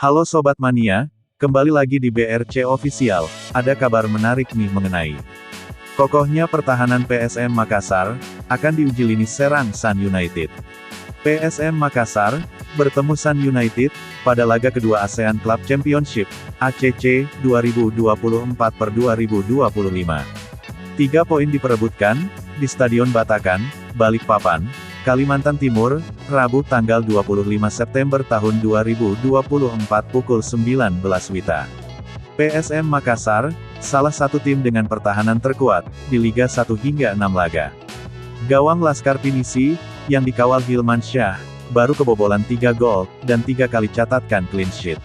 Halo Sobat Mania, kembali lagi di BRC Official, ada kabar menarik nih mengenai kokohnya pertahanan PSM Makassar, akan diuji lini serang Sun United. PSM Makassar, bertemu Sun United, pada laga kedua ASEAN Club Championship, ACC, 2024/2025. 3 poin diperebutkan, di Stadion Batakan, Balikpapan, Kalimantan Timur, Rabu tanggal 25 September tahun 2024 pukul 19 WITA. PSM Makassar, salah satu tim dengan pertahanan terkuat, di Liga 1 hingga 6 laga. Gawang Laskar Pinisi, yang dikawal Hilman Syah, baru kebobolan 3 gol, dan 3 kali catatkan clean sheet.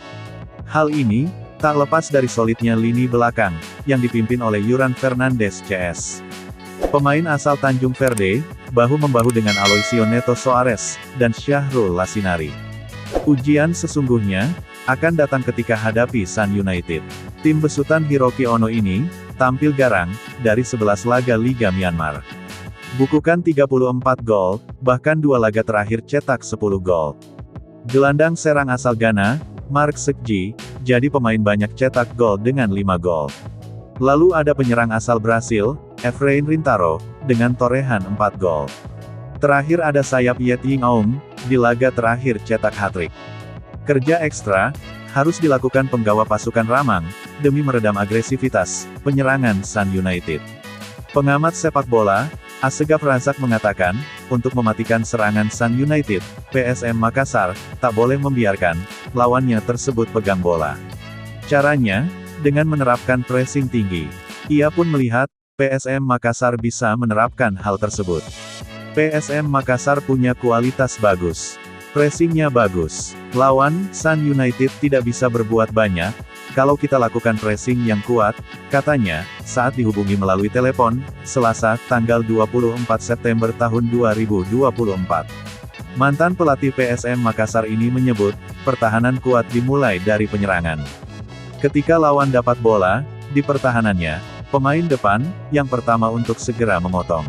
Hal ini, tak lepas dari solidnya lini belakang, yang dipimpin oleh Yuran Fernandes CS. Pemain asal Tanjung Verde, bahu-membahu dengan Aloisio Neto Soares, dan Syahrul Lasinari. Ujian sesungguhnya, akan datang ketika hadapi Sun United. Tim besutan Hiroki Ono ini, tampil garang, dari 11 laga Liga Myanmar. Bukukan 34 gol, bahkan 2 laga terakhir cetak 10 gol. Gelandang serang asal Ghana, Mark Sekji, jadi pemain banyak cetak gol dengan 5 gol. Lalu ada penyerang asal Brasil, Efrain Rintaro, dengan torehan 4 gol. Terakhir ada sayap Yet Ying Aung, di laga terakhir cetak hat-trick. Kerja ekstra, harus dilakukan penggawa pasukan Ramang, demi meredam agresivitas penyerangan Sun United. Pengamat sepak bola, Asegaf Razak mengatakan, untuk mematikan serangan Sun United, PSM Makassar, tak boleh membiarkan lawannya tersebut pegang bola. Caranya, dengan menerapkan pressing tinggi. Ia pun melihat, PSM Makassar bisa menerapkan hal tersebut. PSM Makassar punya kualitas bagus. Pressingnya bagus. Lawan, Sun United tidak bisa berbuat banyak, kalau kita lakukan pressing yang kuat, katanya, saat dihubungi melalui telepon, Selasa, tanggal 24 September tahun 2024. Mantan pelatih PSM Makassar ini menyebut, pertahanan kuat dimulai dari penyerangan. Ketika lawan dapat bola, di pertahanannya, pemain depan, yang pertama untuk segera memotong.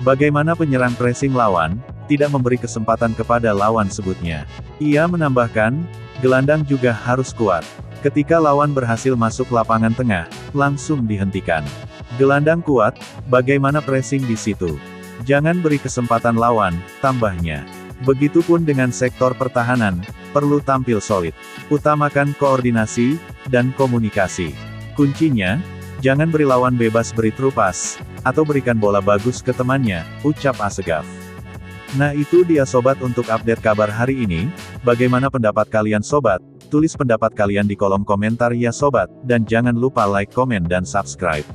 Bagaimana penyerang pressing lawan, tidak memberi kesempatan kepada lawan sebutnya. Ia menambahkan, gelandang juga harus kuat. Ketika lawan berhasil masuk lapangan tengah, langsung dihentikan. Gelandang kuat, bagaimana pressing di situ? Jangan beri kesempatan lawan, tambahnya. Begitupun dengan sektor pertahanan, perlu tampil solid. Utamakan koordinasi, dan komunikasi. Kuncinya, jangan beri lawan bebas beri trupas, atau berikan bola bagus ke temannya, ucap Asegaf. Nah itu dia sobat untuk update kabar hari ini, bagaimana pendapat kalian sobat? Tulis pendapat kalian di kolom komentar ya sobat, dan jangan lupa like, komen dan subscribe.